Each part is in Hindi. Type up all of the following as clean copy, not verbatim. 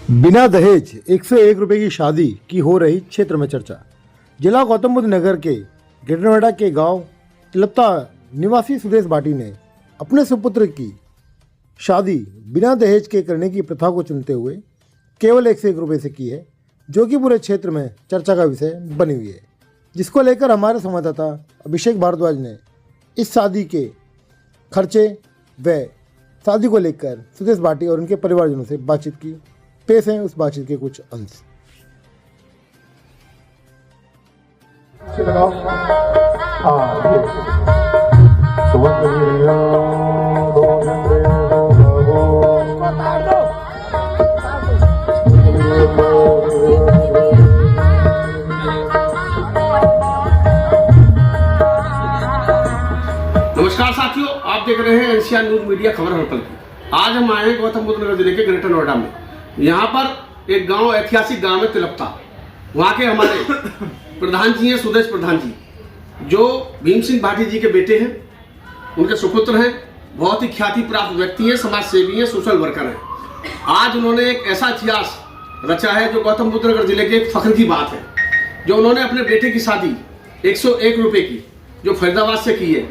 बिना दहेज 101 रुपए की शादी की हो रही क्षेत्र में चर्चा। जिला गौतम बुद्ध नगर के ग्रेटर नोएडा के गांव तिलप्ता निवासी सुदेश भाटी ने अपने सुपुत्र की शादी बिना दहेज के करने की प्रथा को चुनते हुए केवल 101 रुपये से की है, जो कि पूरे क्षेत्र में चर्चा का विषय बनी हुई है, जिसको लेकर हमारे संवाददाता अभिषेक भारद्वाज ने इस शादी के खर्चे व शादी को लेकर सुदेश भाटी और उनके परिवारजनों से बातचीत की। पेश हैं उस बातचीत के कुछ अंश। नमस्कार साथियों, आप देख रहे हैं एशिया न्यूज मीडिया खबर हड़पल की। आज हम आए हैं गौतम बुद्ध नगर जिले के ग्रेटर नोएडा में। यहाँ पर एक गांव, ऐतिहासिक गांव है तिलप्ता। वहाँ के हमारे प्रधान जी हैं सुदेश प्रधान जी, जो भीम सिंह भाटी जी के बेटे हैं, उनके सुपुत्र हैं। बहुत ही ख्याति प्राप्त व्यक्ति हैं, समाज सेवी हैं, सोशल वर्कर हैं। आज उन्होंने एक ऐसा इतिहास रचा है जो गौतम बुद्ध नगर जिले के फख्र की बात है, जो उन्होंने अपने बेटे की शादी 101 रुपये की जो फरीदाबाद से की है,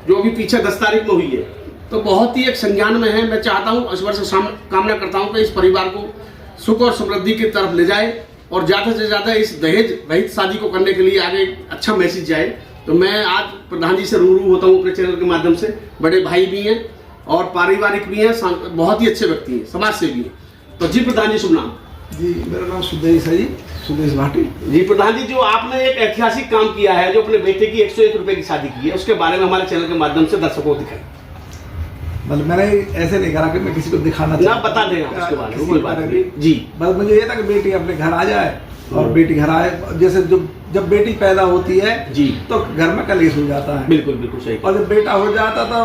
जो अभी पीछे 10 तारीख में हुई है, तो बहुत ही एक संज्ञान में है। मैं चाहता हूँ, ईश्वर से कामना करता हूँ कि इस परिवार को सुख और समृद्धि की तरफ ले जाए और ज़्यादा से ज़्यादा इस दहेज रहित शादी को करने के लिए आगे अच्छा मैसेज जाए। तो मैं आज प्रधान जी से रूबरू होता हूँ अपने चैनल के माध्यम से। बड़े भाई भी हैं और पारिवारिक भी हैं, बहुत ही अच्छे व्यक्ति हैं, समाज सेवी हैं। तो जी प्रधान जी, शुभ नाम? जी, मेरा नाम सुदेश है जी, सुदेश भाटी। जी प्रधान जी, जो आपने एक ऐतिहासिक काम किया है, जो अपने बेटे की 101 रुपये की शादी की है, उसके बारे में हमारे चैनल के माध्यम से दर्शकों को दिखाएं। मतलब मैंने ऐसे नहीं करा कि मैं किसी को दिखाना ना, बता दें आप उसके बारे में, कोई बात नहीं जी। बस मुझे ये था कि बेटी अपने घर आ जाए और बेटी घर आए, जैसे जब बेटी पैदा होती है जी, तो घर में कलेश हो जाता है। बिल्कुल बिल्कुल सही। और जब बेटा हो जाता तो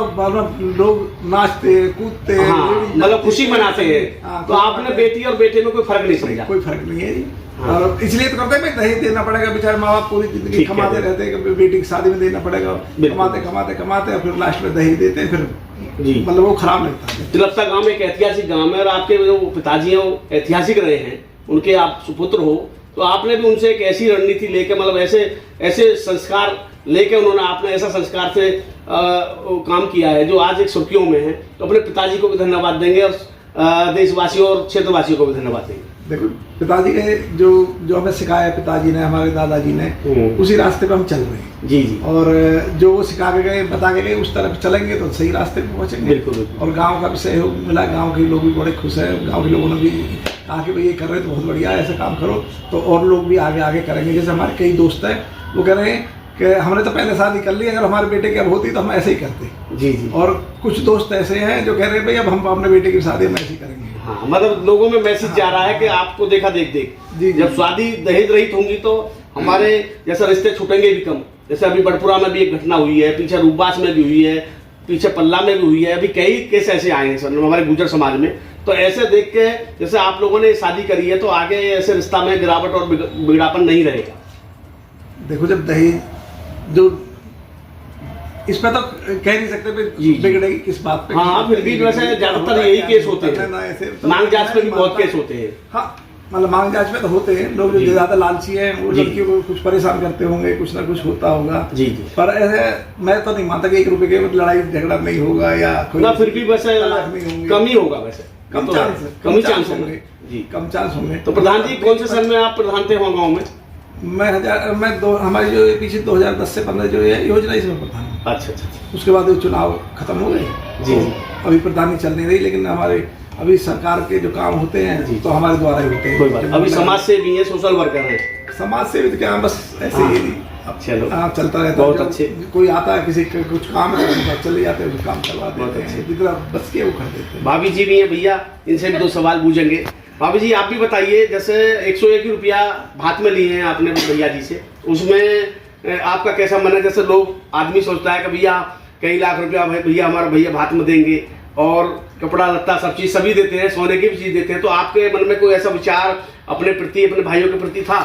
लोग नाचते कूदते, मतलब खुशी मनाते हैं। तो आपने बेटी और बेटे में कोई फर्क नहीं समझा? कोई फर्क नहीं है जी। और इसलिए तो करते हैं, दहेज देना पड़ेगा। बेचारे माँ बाप पूरी जिंदगी कमाते रहते हैं कि बेटी की शादी में देना पड़ेगा, कमाते कमाते कमाते और फिर लास्ट में दहेज देते हैं, फिर जी, मतलब वो खराब लगता है। तिलप्ता गांव एक ऐतिहासिक गांव है और आपके जो पिताजी हैं वो ऐतिहासिक रहे हैं, उनके आप सुपुत्र हो, तो आपने भी उनसे एक ऐसी रणनीति लेके, मतलब ऐसे संस्कार लेके उन्होंने आपने ऐसा संस्कार से काम किया है जो आज एक सुर्खियों में है। तो अपने पिताजी को भी धन्यवाद देंगे और देशवासियों और क्षेत्रवासियों को भी धन्यवाद देंगे। देखो, पिताजी के जो हमें सिखाया है पिताजी ने, हमारे दादाजी ने, उसी रास्ते पे हम चल रहे हैं जी जी। और जो वो सिखा के गए, बता के गए, उस तरफ चलेंगे तो सही रास्ते पे पहुंचेंगे। बिल्कुल। और गांव का भी सहयोग मिला, गांव के लोग भी बड़े खुश हैं। गांव के लोगों ने भी कहा कि भाई ये कर रहे हैं तो बहुत बढ़िया है, ऐसा काम करो तो और लोग भी आगे आगे करेंगे। जैसे हमारे कई दोस्त हैं, वो कह रहे हैं कि हमने तो पहले शादी कर ली, अगर हमारे बेटे की अब होती तो हम ऐसे ही करते जी जी। और कुछ दोस्त ऐसे हैं जो कह रहे हैं भाई अब हम अपने बेटे की शादी हम ऐसे ही करेंगे। हाँ, मतलब लोगों में मैसेज जा रहा है कि आपको देखा देख जी, जब शादी दहेज रहित होंगी तो हमारे जैसे रिश्ते छूटेंगे भी कम। जैसे अभी बड़पुरा में भी एक घटना हुई है, पीछे रूपबास में भी हुई है, पीछे पल्ला में भी हुई है, अभी कई केस ऐसे आए हैं सर हमारे गुर्जर समाज में। तो ऐसे देख के जैसे आप लोगों ने शादी करी है तो आगे ऐसे रिश्ता में गिरावट और बिगड़ापन नहीं रहेगा। देखो, जब दहेज जो इस पर तो कह नहीं सकते बिगड़ेगी किस बात पे। हाँ, फिर भी वैसे ज्यादातर यही केस होते हैं, मांग जांच पे भी बहुत केस होते हैं। हाँ, मतलब मांग जांच में तो होते हैं लोग जो ज्यादा लालची हैं, वो लड़कियों को कुछ परेशान करते होंगे, कुछ ना कुछ होता होगा जी जी। पर ऐसे मैं तो नहीं मानता कि 1 रुपए के लड़ाई झगड़ा नहीं होगा या ना, फिर भी वैसे कम ही होगा, वैसे कम ही चांस होंगे जी, कम चांस होंगे। तो प्रधान जी, कौन से सन में आप प्रधान थे वहाँ गाँव में? हमारी जो पीछे 2010 से 15 जो है योजना, इसमें प्रधान। अच्छा अच्छा। उसके बाद चुनाव खत्म हो गए जी जी। अभी प्रधानी चल नहीं रही, लेकिन हमारे अभी सरकार के जो काम होते हैं तो हमारे द्वारा ही होते हैं। कोई बात, अभी समाज से भी है, सोशल वर्कर है। समाज से भी क्या, बस ऐसे ही चलो चलता रहता है। बहुत अच्छे। कोई आता है, किसी का कुछ काम है तो चले जाते हैं, काम करवा देते हैं, जितना बस के वो कर देते हैं। भाभी जी भी हैं भैया, इनसे भी 2 सवाल पूछेंगे। भाभी जी, आप भी बताइए, जैसे 101 रुपया भात में लिए हैं आपने भैया जी से, उसमें आपका कैसा मन है? जैसे लोग आदमी सोचता है कि भैया कई लाख रुपया भैया हमारा भैया भात में देंगे और कपड़ा लत्ता सब चीज सभी देते हैं, सोने की भी चीज देते हैं, तो आपके मन में कोई ऐसा विचार अपने प्रति, अपने भाइयों के प्रति था?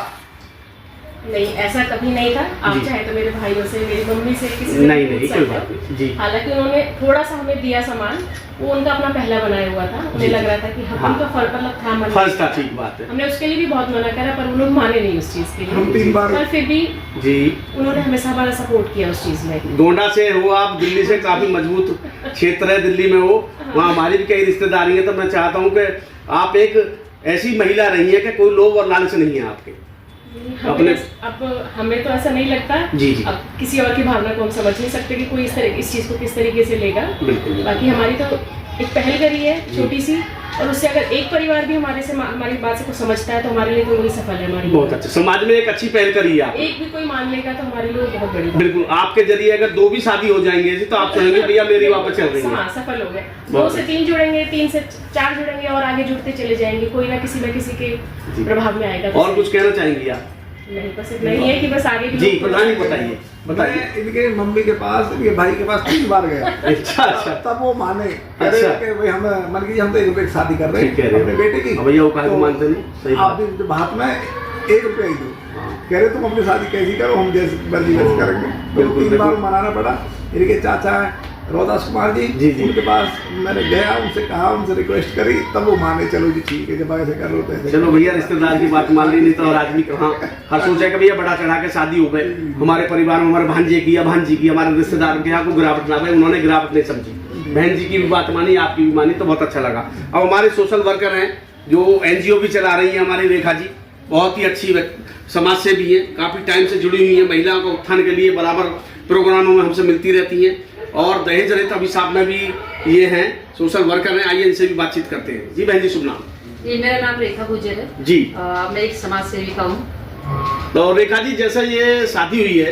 नहीं, ऐसा कभी नहीं था। आप जी। चाहे तो मेरे भाइयों से, मेरी मम्मी से, किसी से नहीं, पूछ नहीं, सकते कोई हो। बात नहीं। जी। हालांकि उन्होंने थोड़ा सा हमें दिया सामान, वो उनका अपना पहला बनाया हुआ था। उन्हें जी। लग रहा था कि हाँ। उनका मतलब था मन। फर्स्ट था, ठीक बात है। हमने उसके लिए भी बहुत मना करा, पर वो लोग माने नहीं उस चीज़ के हम लिए। 3 बार पर फिर भी जी। उन्होंने हमेशा हमारा सपोर्ट किया उस चीज़ में। गोंडा से हो आप, दिल्ली से काफी मजबूत क्षेत्र है, दिल्ली में हो, वहाँ हमारी भी कई रिश्तेदारी है। तो मैं चाहता हूँ कि आप एक ऐसी महिला रही है कि कोई लोभ और लालच नहीं है आपके अपने। अब हमें तो ऐसा नहीं लगता। जी, जी। अब किसी और की भावना को हम समझ नहीं सकते कि कोई इस चीज़ को किस तरीके से लेगा। बिल्कुल। बाकी हमारी तो एक पहल करी है छोटी सी, और उससे अगर एक परिवार भी हमारी बात से कुछ समझता है तो हमारे लिए तो वही सफल है। हमारी बहुत अच्छा, समाज में एक अच्छी पहल करी है आप। एक भी कोई मान लेगा तो हमारे लिए बहुत बड़ी बात। बिल्कुल, आपके जरिए अगर 2 भी शादी हो जाएंगे ऐसी, तो आप कहेंगे भैया मेरी वापस चल रही है। हाँ, सफल हो गए। बहुत 2 से 3 जुड़ेंगे, 3 से 4 जुड़ेंगे, और आगे जुड़ते चले जाएंगे। कोई ना किसी के जी। प्रभाव में आएगा। और कुछ कहना चाहेंगी आप? नहीं, बस इतना ही है कि बस आगे भी जी, लोग- प्रधान जी बताइए बताइए। मैं इनके मम्मी के पास, इनके भाई के पास 3 बार गया। अच्छा अच्छा, तब वो माने, कह रहे अच्छा। कि भाई हम मान लीजिए हम तो 1 रुपए की शादी कर रहे ठीक कह हैं रहे अपने हो। बेटे की। अब भैया वो काहे को तो मानते नहीं? सही आप बात। भी बात में 1 रुपया ही दो। कह रहे तुम अपनी शादी कैसी करो, हम जैसे मर्जी वैसे करेंगे। बिल्कुल, तो 3 बार बिल्कुल। मनाना पड़ा। इनके चाचा हैं रोहदास कुमार जी, जी, जी। उनके पास मैंने गया, उनसे कहा, उनसे रिक्वेस्ट करी, तब वो माने, चलो जी ठीक है, जब ऐसे कर लो तो ऐसे चलो भैया, रिश्तेदार की बात मान ली, नहीं तो और आदमी कहाँ हर सोचा कि भैया बड़ा चढ़ा के शादी हो गए हमारे परिवार में, हमारे भांजे की या भांजी की, हमारे रिश्तेदार के यहाँ को गिरावट ना भाई, उन्होंने गिरावट नहीं समझी। बहन जी की भी बात मानी, आपकी भी मानी, तो बहुत अच्छा लगा। अब हमारे सोशल वर्कर हैं जो NGO भी चला रही है हमारी रेखा जी, बहुत ही अच्छी समाज से भी है, काफी टाइम से जुड़ी हुई है, महिलाओं को उत्थान के लिए बराबर प्रोग्रामों में हमसे मिलती रहती हैं। और दहेज रहित अभिशाप में भी ये हैं, सोशल वर्कर हैं। आइए इनसे भी बातचीत करते हैं। जी बहन जी, शुभ नाम? जी, मेरा नाम रेखा गुजर है जी। मैं एक समाज सेविका हूँ। तो रेखा जी, जैसे ये शादी हुई है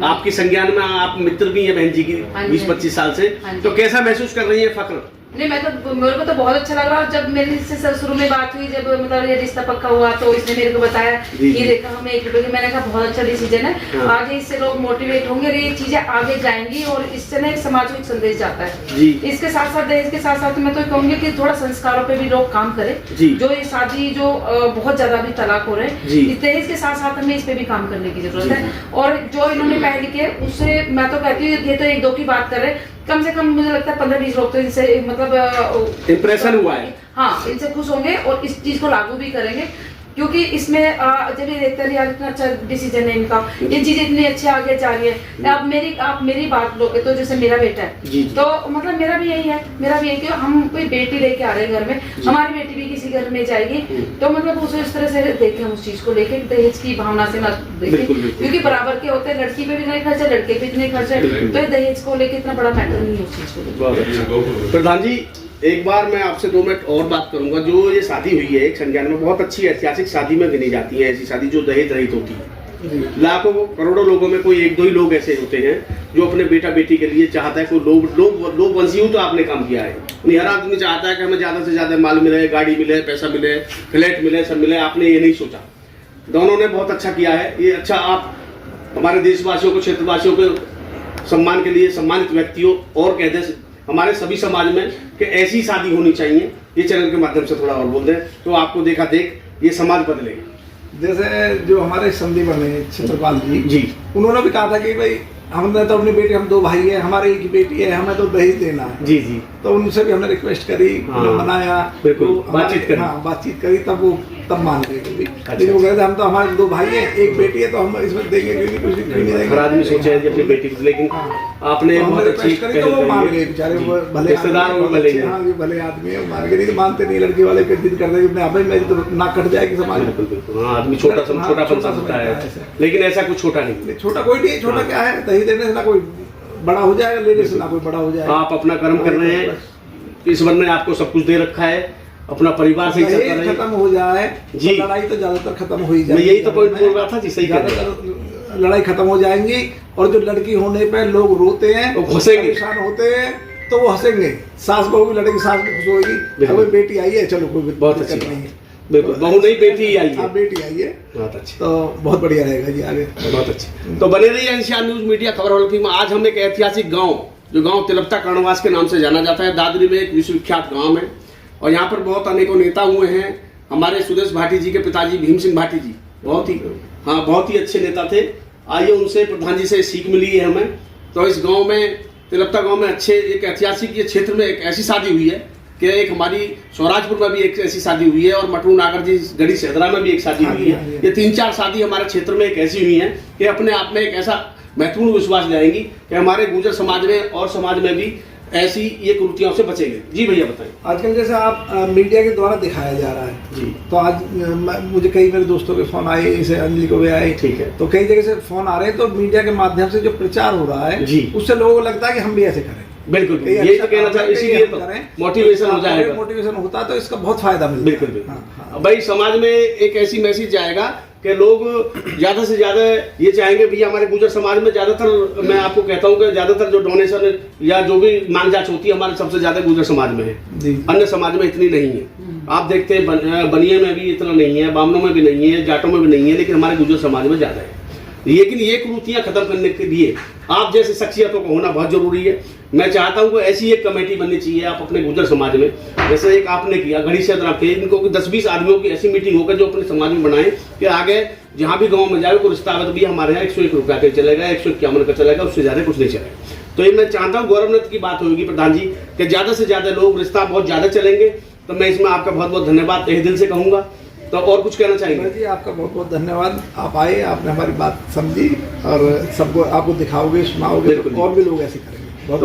आपकी संज्ञान में, आप मित्र भी हैं बहन जी की हाँ जी, 20-25 साल से, हाँ जी। तो कैसा महसूस कर रही है? फक्र? नहीं, मेरे को तो बहुत अच्छा लग रहा है। जब मेरे से शुरू में बात हुई, जब मतलब ये रिश्ता पक्का हुआ, तो इसने मेरे को बताया जी, कि जी। रेखा हमें 1 रुपए की, मैंने कहा बहुत अच्छा डिसीजन है। हाँ। आगे इससे लोग मोटिवेट होंगे और ये चीजें आगे जाएंगी, और इससे ना एक समाज को एक संदेश जाता है। जी। इसके साथ साथ दहेज के साथ साथ मैं तो कहूंगी कि थोड़ा संस्कारों पे भी लोग काम करें। जी। जो ये शादी जो बहुत ज्यादा भी तलाक हो रहे हैं, जी। इस दहेज के साथ साथ हमें इस पे भी काम करने की जरूरत जी, है। और जो इन्होंने पहल की है, उससे मैं तो कहती हूँ, ये तो 1-2 की बात कर रहे हैं, कम से कम मुझे लगता है 15-20 लोग तो इनसे मतलब इम्प्रेशन हुआ है। हाँ, इनसे खुश होंगे और इस चीज को लागू भी करेंगे, क्योंकि इसमें जब ये देखते हैं यार इतना अच्छा डिसीजन है इनका, ये चीजें इतनी अच्छी आगे जा रही है। आप मेरी बात लोगे तो जैसे मेरा बेटा है, जी। तो मतलब मेरा भी यही है, मेरा भी यही कि हम कोई बेटी लेके आ रहे हैं घर में, हमारी बेटी भी किसी घर में जाएगी, तो मतलब उसे इस तरह से देखें, उस चीज को लेके दहेज की भावना से ना देखें, बिल्कुल, बिल्कुल। क्योंकि बराबर के होते हैं, लड़की पे भी नहीं खर्चा, लड़के पे इतने खर्चा, तो ये दहेज को लेके इतना बड़ा मैटर नहीं है उस चीज को लेके। बहुत अच्छा। प्रधान जी, एक बार मैं आपसे 2 मिनट और बात करूंगा। जो ये शादी हुई है एक संज्ञान में, बहुत अच्छी ऐतिहासिक शादी में गिनी जाती है, ऐसी शादी जो दहेज रहित होती है। लाखों करोड़ों लोगों में कोई 1-2 ही लोग ऐसे होते हैं जो अपने बेटा बेटी के लिए चाहता है। कोई लोग वंशी तो आपने काम किया है नहीं, हर आदमी चाहता है कि हमें ज्यादा से ज्यादा माल मिले, गाड़ी मिले, पैसा मिले, फ्लैट मिले, सब मिले। आपने ये नहीं सोचा, दोनों ने बहुत अच्छा किया है। ये अच्छा, आप हमारे देशवासियों को, क्षेत्रवासियों को सम्मान के लिए सम्मानित व्यक्तियों और कहते हैं हमारे सभी समाज में कि ऐसी शादी होनी चाहिए। ये चैनल के माध्यम से थोड़ा और बोल दें तो आपको देखा देख ये समाज बदलेगा। जैसे जो हमारे संधि बने छत्रपाल जी, जी। उन्होंने भी कहा था कि भाई हमने तो अपनी बेटी, हम 2 भाई हैं, हमारी एक ही बेटी है, हमें तो दहेज देना है। जी जी। तो उनसे भी हमने रिक्वेस्ट करी, हाँ, उन्हें मनाया, बिल्कुल, तो हमारे- बातचीत करी। हाँ, बातचीत करी, तब मान गए वो भी। अच्छा, लेकिन वो कहते हम तो, हमारे 2 भाई हैं, एक बेटी है, तो हम इसमें देंगे क्यों नहीं, कुछ नहीं हर देंगे। आदमी सोचे है कि अपनी बेटी को, लेकिन हाँ। आपने तो हमने बहुत अच्छी रिक्वेस्ट करी तो वो पहल मान करी गए है। बेचारे, जी। वो भले रिश्तेदार आदमी, वो भले ही हैं। हाँ, ये भले आदमी है, मान गए। नहीं तो मानते नहीं, लड़की वाले पे जिद करते हैं, भाई मेरी तो नाक कट जाएगी समाज में। बिल्कुल बिल्कुल। हाँ, आदमी छोटा हाँ, समझता समझता है, है ऐसे। लेकिन ऐसा कुछ छोटा नहीं। छोटा कोई नहीं, छोटा क्या है, दहेज देने से ना कोई बड़ा हो जाएगा, लेने से ना कोई बड़ा हो जाएगा। आप अपना कर्म कर रहे हैं, ईश्वर ने आपको सब कुछ दे रखा है, अपना परिवार से ही चलता दहेज रहे। खत्म हो जाए जी। तो लड़ाई तो ज्यादातर खत्म हो ही मैं जाएगी। यही तो पॉइंट बोल रहा था जी, सही कह रहे हैं। ज्यादातर लड़ाई खत्म हो जाएंगी, और जो लड़की होने पे लोग रोते हैं, वो घुसेंगे। परेशान होते हैं, तो वो हंसेंगे। सास बहू भी लड़ेगी, सास भी खुश होगी, बिल्कुल। अब बेटी आई है, चलो कोई बहुत दिक्कत अच्छी नहीं बात। है। बिल्कुल, बहू नहीं बेटी ही आई हाँ, है। बेटी आई है, बहुत अच्छी, तो बहुत बढ़िया रहेगा जी आगे। बहुत अच्छी। तो बने रहिए एनसीआर न्यूज मीडिया खबर हल्की में। आज हम एक ऐतिहासिक गांव, जो गांव तिलपता कर्णवास के नाम से जाना जाता है, दादरी में एक विश्वविख्यात गांव है, और यहाँ पर बहुत अनेकों नेता हुए हैं। हमारे सुरेश भाटी जी के पिताजी भीम सिंह भाटी जी बहुत ही, हाँ बहुत ही अच्छे नेता थे। आइए उनसे, प्रधान जी से सीख मिली है हमें। तो इस गांव में, तिलप्ता गांव में अच्छे एक ऐतिहासिक ये क्षेत्र में एक ऐसी शादी हुई है कि एक हमारी स्वराजपुर में भी एक ऐसी शादी हुई है और मटरू नागर जी गढ़ी सेदरा में भी एक शादी हुई है। ये 3-4 शादी हमारे क्षेत्र में एक ऐसी हुई है कि अपने आप में एक ऐसा महत्वपूर्ण विश्वास लाएंगी कि हमारे गुर्जर समाज में और समाज में भी ऐसी ये कुरीतियों से बचेंगे। जी भैया बताएं। आजकल जैसे आप मीडिया के द्वारा दिखाया जा रहा है जी, तो आज मुझे कई मेरे दोस्तों के फोन आए, इसे अंजलि को भी आए, ठीक है, तो कई जगह से फोन आ रहे हैं। तो मीडिया के माध्यम से जो प्रचार हो रहा है जी, उससे लोगों को लगता है कि हम भी ऐसे करें। बिल्कुल, यही तो कहना चाहिए, इसीलिए तो मोटिवेशन हो जाएगा, मोटिवेशन होता है तो इसका बहुत फायदा मिलता है। बिल्कुल बिल्कुल। भाई समाज में एक ऐसी मैसेज जाएगा कि लोग ज्यादा से ज्यादा ये चाहेंगे भैया हमारे गुर्जर समाज में ज्यादातर, मैं आपको कहता हूँ कि ज्यादातर जो डोनेशन या जो भी मांग जांच होती है हमारे सबसे ज्यादा गुर्जर समाज में है, अन्य समाज में इतनी नहीं है। आप देखते हैं बनिए में भी इतना नहीं है, बामनों में भी नहीं है, जाटों में भी नहीं है, लेकिन हमारे गुर्जर समाज में ज्यादा है। लेकिन ये कुरीतियां खत्म करने के लिए आप जैसे शख्सियतों का होना बहुत जरूरी है। मैं चाहता हूं कि ऐसी एक कमेटी बननी चाहिए आप अपने गुर्जर समाज में, जैसे एक आपने किया घड़ी से के, इनको 10-20 आदमियों की ऐसी मीटिंग होकर जो अपने समाज में बनाए कि आगे जहां भी गांव में जाए कोई रिश्ता भी हमारे यहाँ 101 रुपया का चलेगा, 151 का चलेगा, उससे ज्यादा कुछ नहीं चलेगा। तो ये मैं चाहता हूँ गौरवनत की बात होगी प्रधान जी कि ज्यादा से ज्यादा लोग रिश्ता बहुत ज्यादा चलेंगे। तो मैं इसमें आपका बहुत बहुत धन्यवाद तहे दिल से कहूंगा। तो और कुछ कहना चाहेंगे? जी आपका बहुत बहुत धन्यवाद, आप आए, आपने हमारी बात समझी और सबको आपको दिखाओगे, सुनाओगे, और भी लोग ऐसे करेंगे। बहुत